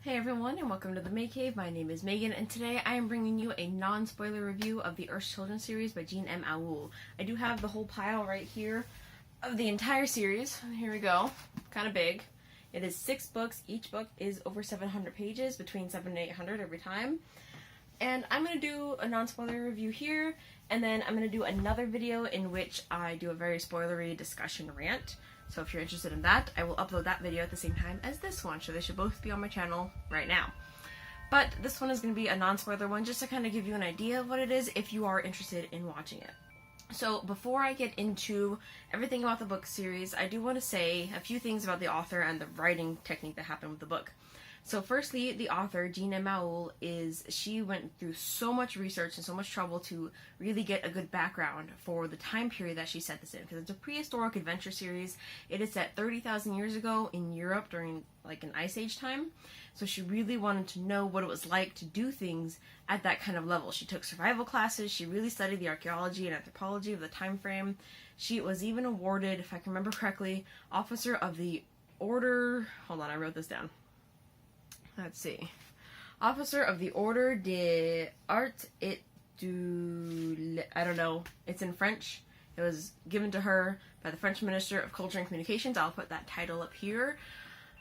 Hey everyone, and welcome to the Mae Cave. My name is Megan, and today I am bringing you a non-spoiler review of the Earth's Children series by Jean M. Auel. I do have the whole pile right here of the entire series. Here we go. Kind of big. It is 6 books. Each book is over 700 pages, between 700 and 800 every time. And I'm going to do a non-spoiler review here, and then I'm going to do another video in which I do a very spoilery discussion rant. So if you're interested in that, I will upload that video at the same time as this one, so they should both be on my channel right now. But this one is going to be a non-spoiler one, just to kind of give you an idea of what it is if you are interested in watching it. So before I get into everything about the book series, I do want to say a few things about the author and the writing technique that happened with the book. So firstly, the author, Jean M. Auel, she went through so much research and so much trouble to really get a good background for the time period that she set this in, because it's a prehistoric adventure series. It is set 30,000 years ago in Europe during like an ice age time. So she really wanted to know what it was like to do things at that kind of level. She took survival classes, she really studied the archaeology and anthropology of the time frame. She was even awarded, if I can remember correctly, Officer of the Order, hold on, I wrote this down. Let's see. Officer of the Order des Arts et du... I don't know. It's in French. It was given to her by the French Minister of Culture and Communications. I'll put that title up here.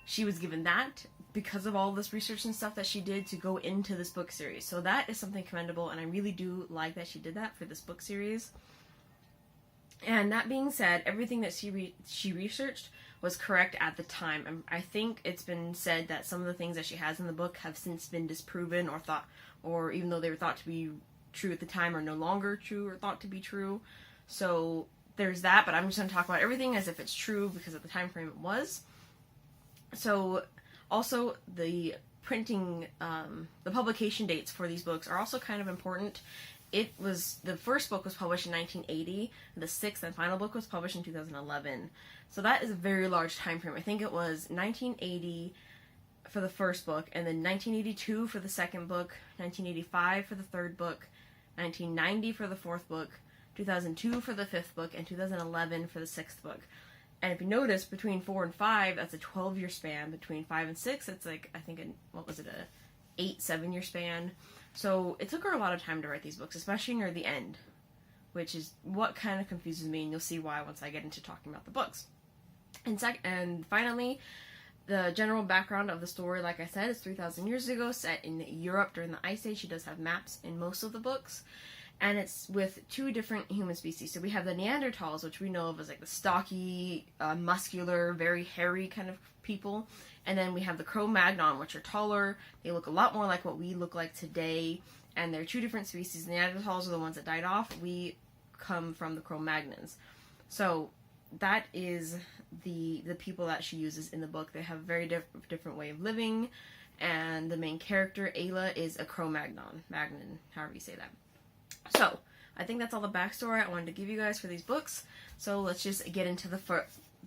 She was given that because of all this research and stuff that she did to go into this book series. So that is something commendable, and I really do like that she did that for this book series. And that being said, everything that she researched was correct at the time. And I think it's been said that some of the things that she has in the book have since been disproven or even though they were thought to be true at the time, are no longer true or thought to be true. So there's that, but I'm just going to talk about everything as if it's true because at the time frame it was. So also the printing, the publication dates for these books are also kind of important. The first book was published in 1980, the 6th and final book was published in 2011. So that is a very large time frame. I think it was 1980 for the first book, and then 1982 for the second book, 1985 for the third book, 1990 for the fourth book, 2002 for the fifth book, and 2011 for the sixth book. And if you notice, between 4 and 5, that's a 12-year span. Between 5 and 6, it's like, I think, a 8-7-year span. So it took her a lot of time to write these books, especially near the end, which is what kind of confuses me, and you'll see why once I get into talking about the books. And finally, the general background of the story, like I said, is 3,000 years ago, set in Europe during the Ice Age. She does have maps in most of the books, and it's with 2 different human species. So we have the Neanderthals, which we know of as like the stocky, muscular, very hairy kind of people. And then we have the Cro-Magnon, which are taller. They look a lot more like what we look like today. And they're 2 different species. The Neanderthals are the ones that died off. We come from the Cro-Magnons. So that is the people that she uses in the book. They have a very different way of living. And the main character, Ayla, is a Cro-Magnon. Magnon, however you say that. So I think that's all the backstory I wanted to give you guys for these books. So let's just get into the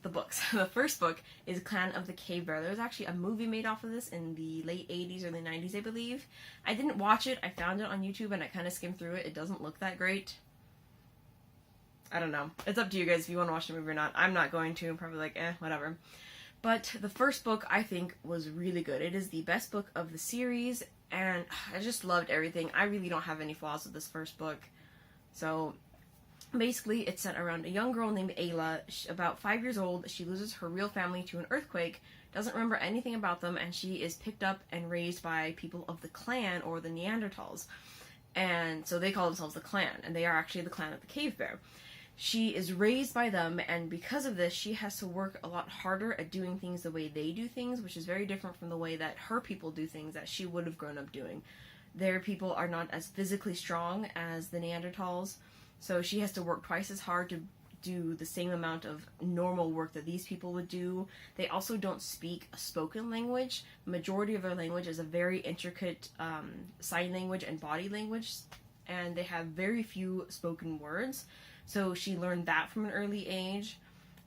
books. The first book is Clan of the Cave Bear. There was actually a movie made off of this in the late 80s or the 90s, I believe. I didn't watch it. I found it on YouTube and I kind of skimmed through it. It doesn't look that great. I don't know. It's up to you guys if you want to watch the movie or not. I'm not going to. I'm probably like, whatever. But the first book, I think, was really good. It is the best book of the series, and I just loved everything. I really don't have any flaws with this first book. So basically, it's set around a young girl named Ayla, about 5 years old. She loses her real family to an earthquake, doesn't remember anything about them, and she is picked up and raised by people of the clan, or the Neanderthals. And so they call themselves the clan, and they are actually the Clan of the Cave Bear. She is raised by them, and because of this, she has to work a lot harder at doing things the way they do things, which is very different from the way that her people do things that she would have grown up doing. Their people are not as physically strong as the Neanderthals, so she has to work twice as hard to do the same amount of normal work that these people would do. They also don't speak a spoken language. The majority of their language is a very intricate sign language and body language, and they have very few spoken words. So she learned that from an early age.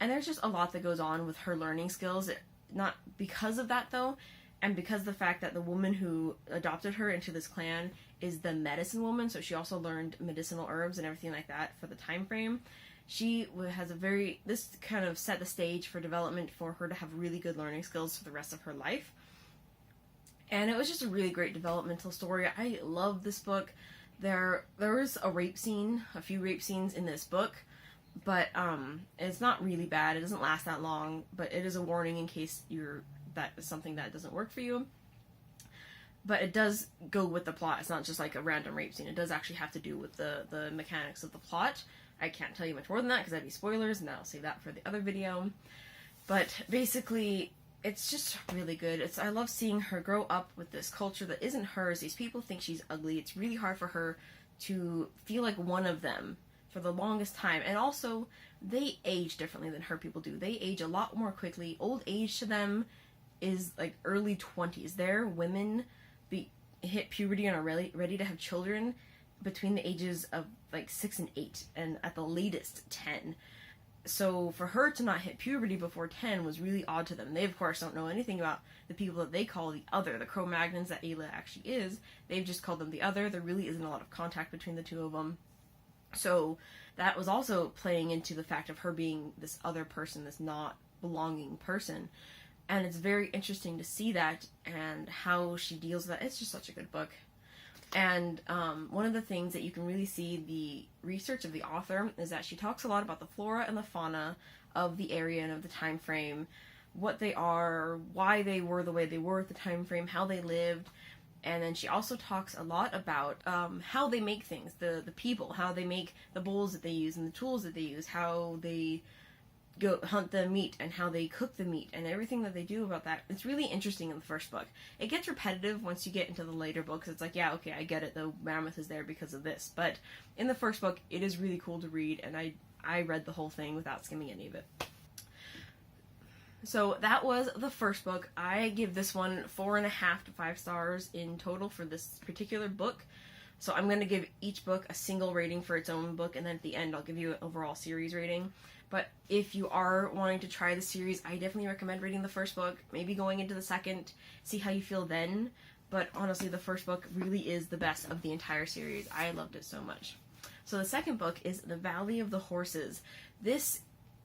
And there's just a lot that goes on with her learning skills. Not because of that, though, and because of the fact that the woman who adopted her into this clan is the medicine woman, so she also learned medicinal herbs and everything like that for the time frame. She has this kind of set the stage for development for her to have really good learning skills for the rest of her life. And it was just a really great developmental story. I love this book. There was a few rape scenes in this book, but it's not really bad. It doesn't last that long, but it is a warning in case that is something that doesn't work for you. But it does go with the plot. It's not just like a random rape scene. It does actually have to do with the mechanics of the plot. I can't tell you much more than that because that'd be spoilers, and I'll save that for the other video. But basically, it's just really good. I love seeing her grow up with this culture that isn't hers. These people think she's ugly. It's really hard for her to feel like one of them for the longest time. And also, they age differently than her people do. They age a lot more quickly. Old age to them is like early 20s. Their women hit puberty and are ready to have children between the ages of like 6 and 8, and at the latest 10. So for her to not hit puberty before 10 was really odd to them. They of course don't know anything about the people that they call the other, the Cro-Magnons that Ayla actually is. They've just called them the other. There really isn't a lot of contact between the two of them. So that was also playing into the fact of her being this other person, this not belonging person. And it's very interesting to see that and how she deals with that. It's just such a good book. And one of the things that you can really see the research of the author is that she talks a lot about the flora and the fauna of the area and of the time frame, what they are, why they were the way they were at the time frame, how they lived. And then she also talks a lot about how they make things, the people, how they make the bowls that they use and the tools that they use, how they go hunt the meat and how they cook the meat and everything that they do about that. It's really interesting in the first book. It gets repetitive once you get into the later books. It's like, yeah, okay, I get it. The mammoth is there because of this. But in the first book, it is really cool to read, and I read the whole thing without skimming any of it. So that was the first book. I give this one 4.5 to 5 stars in total for this particular book. So I'm going to give each book a single rating for its own book, and then at the end I'll give you an overall series rating. But if you are wanting to try the series, I definitely recommend reading the first book, maybe going into the second, see how you feel then. But honestly, the first book really is the best of the entire series. I loved it so much. So the second book is The Valley of the Horses. This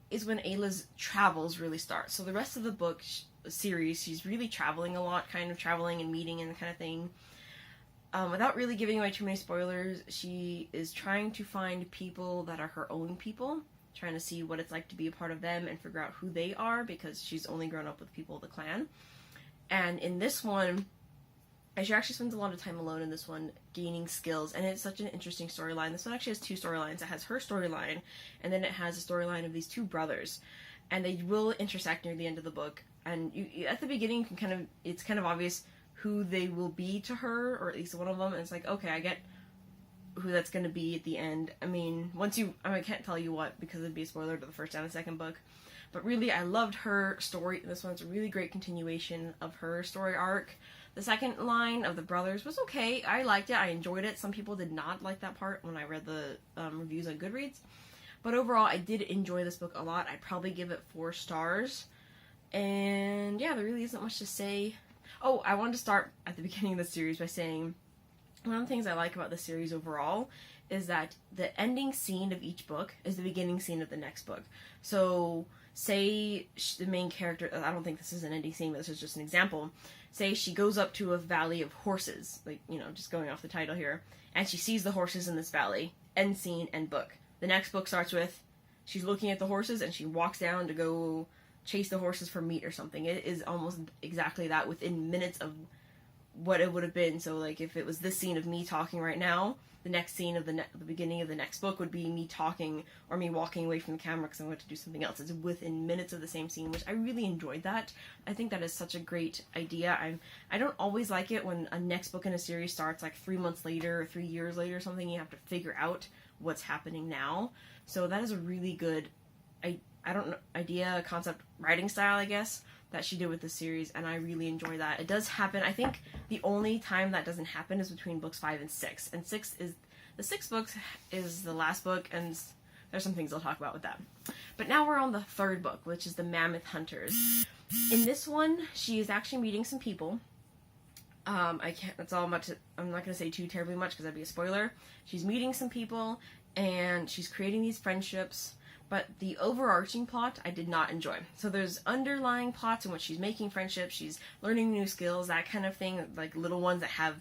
is when Ayla's travels really start. So the rest of the book series, she's really traveling a lot, kind of traveling and meeting and the kind of thing. Without really giving away too many spoilers, she is trying to find people that are her own people, trying to see what it's like to be a part of them and figure out who they are, because she's only grown up with people of the clan. And in this one, she actually spends a lot of time alone in this one, gaining skills, and it's such an interesting storyline. This one actually has 2 storylines. It has her storyline, and then it has a storyline of these 2 brothers, and they will intersect near the end of the book. And you at the beginning, it's kind of obvious who they will be to her, or at least one of them, and it's like, okay, I get who that's going to be at the end. I mean, I can't tell you what, because it'd be a spoiler to the first and the second book. But really, I loved her story. This one's a really great continuation of her story arc. The second line of the brothers was okay. I liked it. I enjoyed it. Some people did not like that part when I read the reviews on Goodreads. But overall, I did enjoy this book a lot. I'd probably give it 4 stars. And yeah, there really isn't much to say. Oh, I wanted to start at the beginning of the series by saying, one of the things I like about the series overall is that the ending scene of each book is the beginning scene of the next book. So, say the main character, I don't think this is an ending scene, but this is just an example. Say she goes up to a valley of horses, like, just going off the title here, and she sees the horses in this valley. End scene, end book. The next book starts with, she's looking at the horses and she walks down to go chase the horses for meat or something. It is almost exactly that, within minutes of what it would have been. So like if it was this scene of me talking right now, the next scene of the beginning of the next book would be me talking or me walking away from the camera because I'm going to do something else. It's within minutes of the same scene, which I really enjoyed that. I think that is such a great idea. I don't always like it when a next book in a series starts like 3 months later or 3 years later or something. You have to figure out what's happening now. So that is a really good concept, writing style, I guess, that she did with the series, and I really enjoy that. It does happen. I think the only time that doesn't happen is between books 5 and 6. And the 6th book is the last book, and there's some things I'll talk about with that. But now we're on the 3rd book, which is the Mammoth Hunters. In this one, she is actually meeting some people. I'm not going to say too terribly much because that'd be a spoiler. She's meeting some people, and she's creating these friendships. but the overarching plot I did not enjoy. So there's underlying plots in which she's making friendships, she's learning new skills, that kind of thing, like little ones that have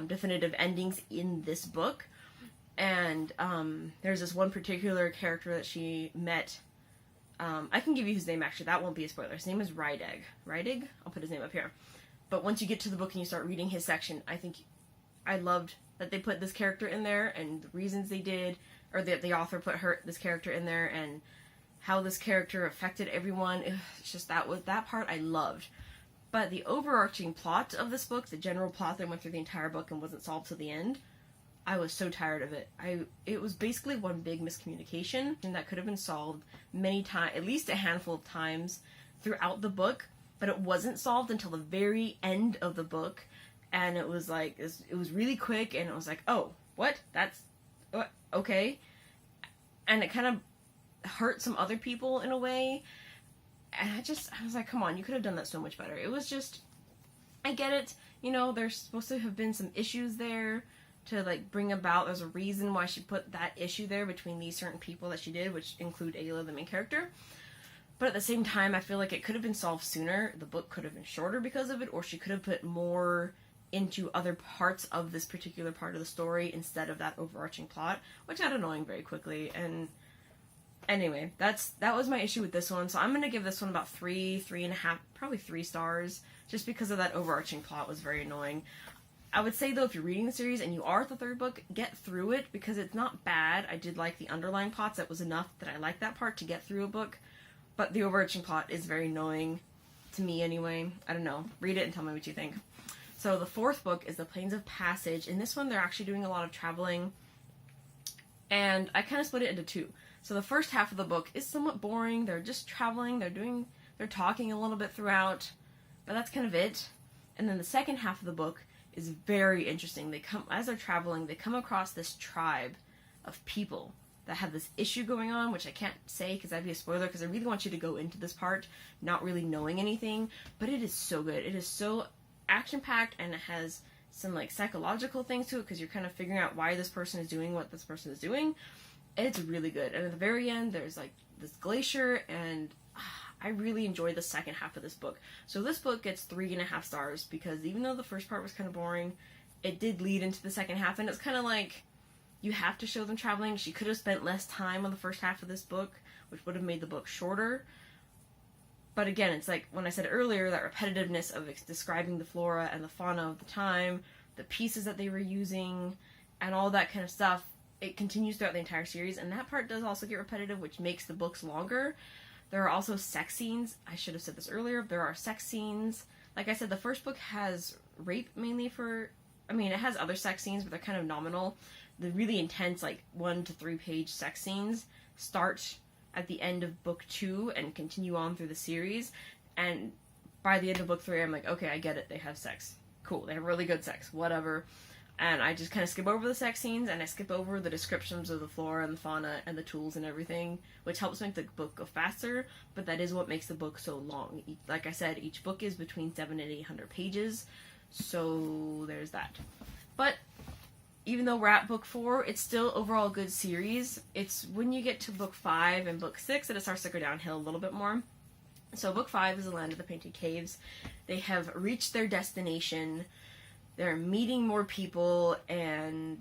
definitive endings in this book. And there's this one particular character that she met. I can give you his name, actually. That won't be a spoiler. His name is Rydig. Rydig? I'll put his name up here. But once you get to the book and you start reading his section, I think I loved that they put this character in there and the reasons they did, or that the author put this character in there and how this character affected everyone. It's just that part I loved. But the overarching plot of this book, the general plot that went through the entire book and wasn't solved till the end, I was so tired of it. It was basically one big miscommunication, and that could have been solved many times, at least a handful of times throughout the book, but it wasn't solved until the very end of the book, and it was like, it was really quick, and it was like, oh, what? That's, what? Okay. And it kind of hurt some other people in a way, and I was like, come on, you could have done that so much better. It was just, I get it, there's supposed to have been some issues there to like bring about, there's a reason why she put that issue there between these certain people that she did, which include Ayla, the main character. But at the same time, I feel like it could have been solved sooner. The book could have been shorter because of it, or she could have put more into other parts of this particular part of the story instead of that overarching plot, which got annoying very quickly. And anyway, that was my issue with this one. So I'm going to give this one about 3.5, probably 3 stars, just because of that overarching plot was very annoying. I would say, though, if you're reading the series and you are at the 3rd book, get through it, because it's not bad. I did like the underlying plots. That was enough that I liked that part to get through a book. But the overarching plot is very annoying, to me anyway. I don't know. Read it and tell me what you think. So the 4th book is The Plains of Passage. In this one, they're actually doing a lot of traveling. And I kind of split it into 2. So the first half of the book is somewhat boring. They're just traveling. They're talking a little bit throughout. But that's kind of it. And then the second half of the book is very interesting. As they're traveling, they come across this tribe of people that have this issue going on, which I can't say because that'd be a spoiler, because I really want you to go into this part not really knowing anything, but it is so good. It is so action-packed, and it has some like psychological things to it, because you're kind of figuring out why this person is doing what this person is doing. It's really good. And at the very end, there's like this glacier, and I really enjoyed the second half of this book. So this book gets 3.5 stars, because even though the first part was kind of boring, it did lead into the second half, and it's kind of like, you have to show them traveling. She could have spent less time on the first half of this book, which would have made the book shorter. But again, it's like when I said earlier, that repetitiveness of describing the flora and the fauna of the time, the pieces that they were using, and all that kind of stuff, it continues throughout the entire series, and that part does also get repetitive, which makes the books longer. There are also sex scenes. I should have said this earlier. There are sex scenes. Like I said, the first book has rape mainly it has other sex scenes, but they're kind of nominal. The really intense, like 1 to 3 page sex scenes start at the end of book 2 and continue on through the series. And by the end of book 3, I'm like, okay, I get it. They have sex. Cool. They have really good sex. Whatever. And I just kind of skip over the sex scenes, and I skip over the descriptions of the flora and the fauna and the tools and everything, which helps make the book go faster, but that is what makes the book so long. Like I said, each book is between 700 and 800 pages, so there's that. But even though we're at book 4, it's still overall a good series. It's when you get to book 5 and book 6 that it starts to go downhill a little bit more. So book 5 is The Land of the Painted Caves. They have reached their destination. They're meeting more people, and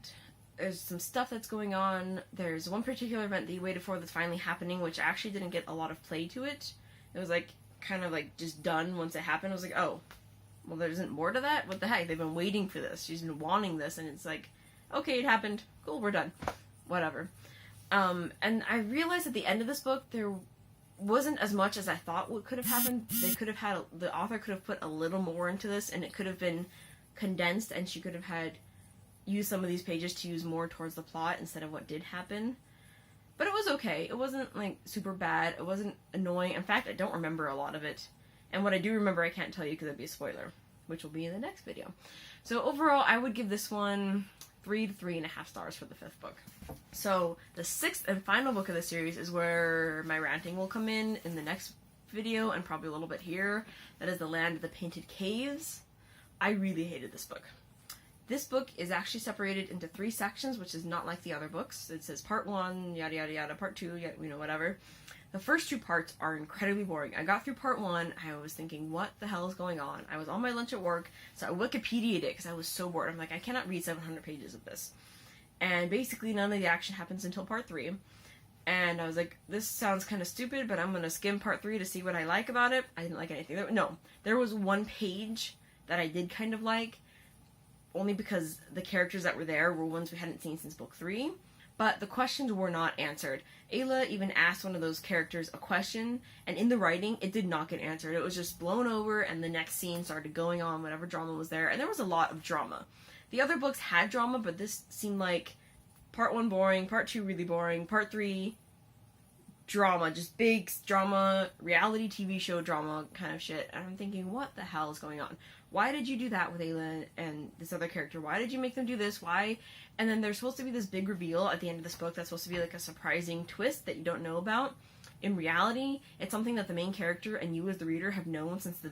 there's some stuff that's going on. There's one particular event that you waited for that's finally happening, which actually didn't get a lot of play to it. It was like, kind of like just done once it happened. I was like, oh, well, there isn't more to that? What the heck? They've been waiting for this. She's been wanting this, and it's like, okay, it happened. Cool, we're done. Whatever. And I realized at the end of this book, there wasn't as much as I thought what could have happened. The author could have put a little more into this, and it could have been condensed, and she could have used some of these pages to use more towards the plot instead of what did happen. But it was okay. It wasn't like super bad. It wasn't annoying. In fact, I don't remember a lot of it. And what I do remember, I can't tell you because it'd be a spoiler, which will be in the next video. So overall, I would give this one 3 to 3.5 stars for the 5th book. So the 6th and final book of the series is where my ranting will come in the next video, and probably a little bit here. That is The Land of the Painted Caves. I really hated this book. This book is actually separated into 3 sections, which is not like the other books. It says part 1, yada yada yada, part 2, whatever. The first 2 parts are incredibly boring. I got through part 1, I was thinking, what the hell is going on? I was on my lunch at work, so I Wikipedia'd it because I was so bored. I'm like, I cannot read 700 pages of this. And basically none of the action happens until part 3. And I was like, this sounds kind of stupid, but I'm going to skim part 3 to see what I like about it. I didn't like anything. There was one page that I did kind of like, only because the characters that were there were ones we hadn't seen since book 3. But the questions were not answered. Ayla even asked one of those characters a question, and in the writing, it did not get answered. It was just blown over, and the next scene started going on, whatever drama was there, and there was a lot of drama. The other books had drama, but this seemed like part 1 boring, part 2 really boring, part 3 drama, just big drama, reality TV show drama kind of shit. And I'm thinking, what the hell is going on? Why did you do that with Ayla and this other character? Why did you make them do this? Why? And then there's supposed to be this big reveal at the end of this book that's supposed to be like a surprising twist that you don't know about. In reality, it's something that the main character and you as the reader have known since the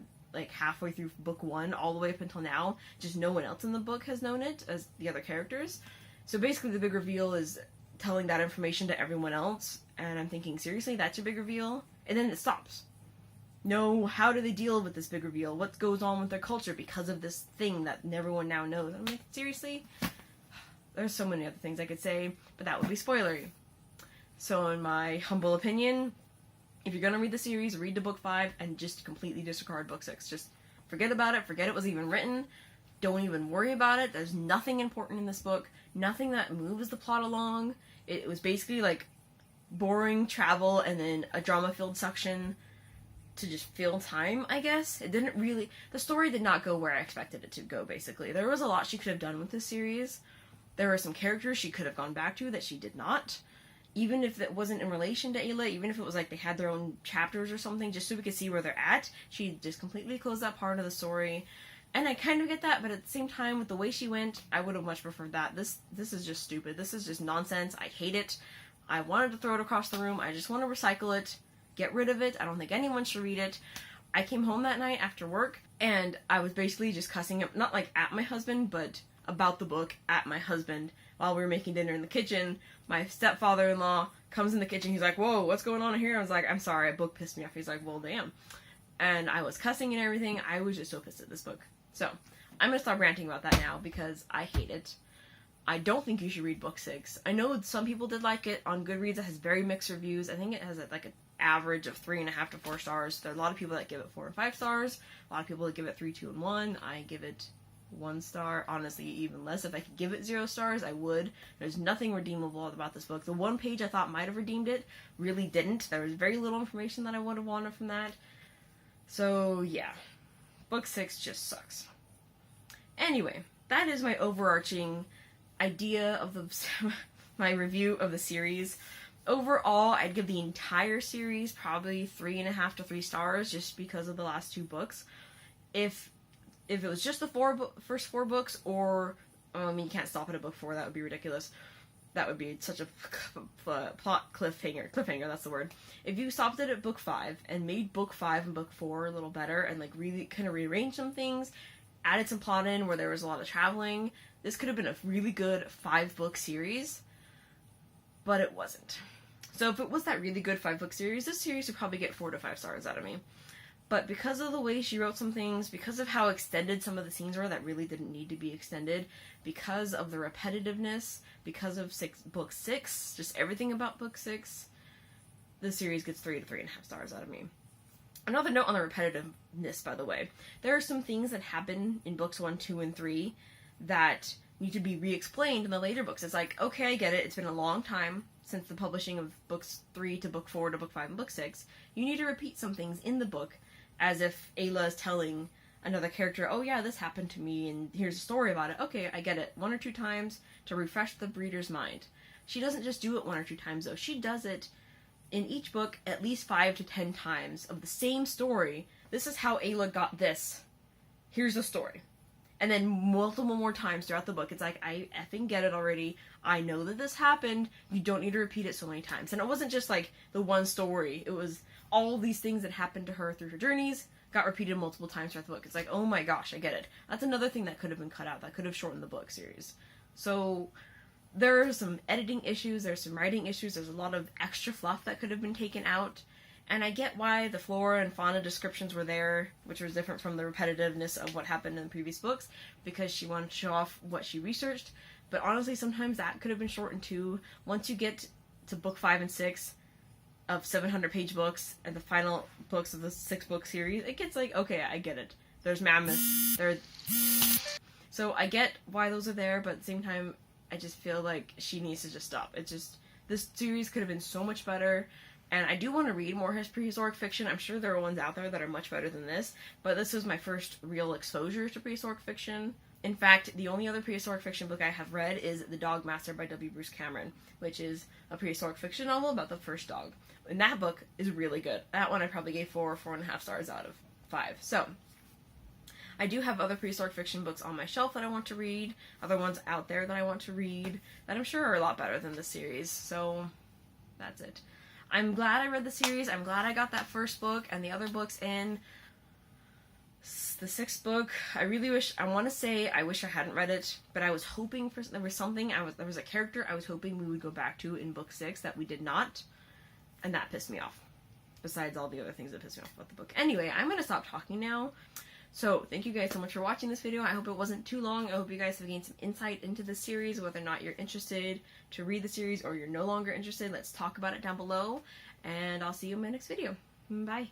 halfway through book 1 all the way up until now. Just no one else in the book has known it as the other characters. So basically the big reveal is telling that information to everyone else, and I'm thinking, seriously, that's your big reveal? And then it stops. No, how do they deal with this big reveal? What goes on with their culture because of this thing that everyone now knows? I'm like, seriously? There's so many other things I could say, but that would be spoilery. So in my humble opinion, if you're going to read the series, read to book 5 and just completely disregard book 6. Just forget about it, forget it was even written. Don't even worry about it. There's nothing important in this book, nothing that moves the plot along. It was basically like boring travel and then a drama-filled section to just fill time, I guess. It didn't really... The story did not go where I expected it to go, basically. There was a lot she could have done with this series. There were some characters she could have gone back to that she did not. Even if it wasn't in relation to Ayla, even if it was like they had their own chapters or something, just so we could see where they're at, she just completely closed that part of the story. And I kind of get that, but at the same time, with the way she went, I would have much preferred that. This is just stupid. This is just nonsense. I hate it. I wanted to throw it across the room. I just want to recycle it. Get rid of it. I don't think anyone should read it. I came home that night after work, and I was basically just cussing him, not like at my husband, but about the book at my husband while we were making dinner in the kitchen. My stepfather-in-law comes in the kitchen. He's like, whoa, what's going on here? I was like, I'm sorry, a book pissed me off. He's like, well, damn. And I was cussing and everything. I was just so pissed at this book. So, I'm going to stop ranting about that now because I hate it. I don't think you should read book 6. I know some people did like it. On Goodreads, it has very mixed reviews. I think it has like an average of 3.5 to 4 stars. There are a lot of people that give it 4 and 5 stars. A lot of people that give it 3, 2, and 1. I give it 1 star. Honestly, even less. If I could give it 0 stars, I would. There's nothing redeemable about this book. The one page I thought might have redeemed it really didn't. There was very little information that I would have wanted from that. So, yeah. Book 6 just sucks. Anyway, that is my overarching idea of my review of the series. Overall, I'd give the entire series probably 3.5 to 3 stars just because of the last 2 books. If it was just the first 4 books, or you can't stop it at book 4, that would be ridiculous. That would be such a plot cliffhanger. Cliffhanger, that's the word. If you stopped it at book 5 and made book 5 and book 4 a little better and like really kind of rearranged some things, added some plot in where there was a lot of traveling, this could have been a really good 5-book series, but it wasn't. So if it was that really good 5-book series, this series would probably get 4 to 5 stars out of me. But because of the way she wrote some things, because of how extended some of the scenes were that really didn't need to be extended, because of the repetitiveness, because of book 6, just everything about book 6, the series gets 3 to 3.5 stars out of me. Another note on the repetitiveness, by the way. There are some things that happen in books 1, 2, and 3 that need to be re-explained in the later books. It's like, okay, I get it. It's been a long time since the publishing of books 3 to book 4 to book 5 and book 6. You need to repeat some things in the book as if Ayla is telling another character, oh yeah, this happened to me, and here's a story about it. Okay, I get it. 1 or 2 times to refresh the reader's mind. She doesn't just do it 1 or 2 times, though. She does it in each book at least 5 to 10 times of the same story. This is how Ayla got this. Here's the story. And then multiple more times throughout the book. It's like, I effing get it already. I know that this happened. You don't need to repeat it so many times. And it wasn't just like the one story. It was all these things that happened to her through her journeys. got repeated multiple times throughout the book. It's like, oh my gosh, I get it. That's another thing that could have been cut out, that could have shortened the book series. So there are some editing issues, there's some writing issues, there's a lot of extra fluff that could have been taken out. And I get why the flora and fauna descriptions were there, which was different from the repetitiveness of what happened in the previous books, because she wanted to show off what she researched. But honestly, sometimes that could have been shortened too. Once you get to book 5 and 6 of 700-page books, and the final books of the 6-book series, it gets like, okay, I get it. There's Mammoth, so I get why those are there, but at the same time, I just feel like she needs to just stop. This series could have been so much better. And I do want to read more prehistoric fiction. I'm sure there are ones out there that are much better than this, but this was my first real exposure to prehistoric fiction. In fact, the only other prehistoric fiction book I have read is The Dog Master by W. Bruce Cameron, which is a prehistoric fiction novel about the first dog. And that book is really good. That one I probably gave 4 or 4.5 stars out of 5. So, I do have other prehistoric fiction books on my shelf that I want to read, other ones out there that I want to read, that I'm sure are a lot better than this series. So, that's it. I'm glad I read the series. I'm glad I got that first book and the other books in. The 6th book, I wish I hadn't read it, but I was hoping there was a character I was hoping we would go back to in book 6 that we did not, and that pissed me off, besides all the other things that pissed me off about the book. Anyway, I'm going to stop talking now. So, thank you guys so much for watching this video. I hope it wasn't too long. I hope you guys have gained some insight into the series, whether or not you're interested to read the series or you're no longer interested. Let's talk about it down below, and I'll see you in my next video. Bye.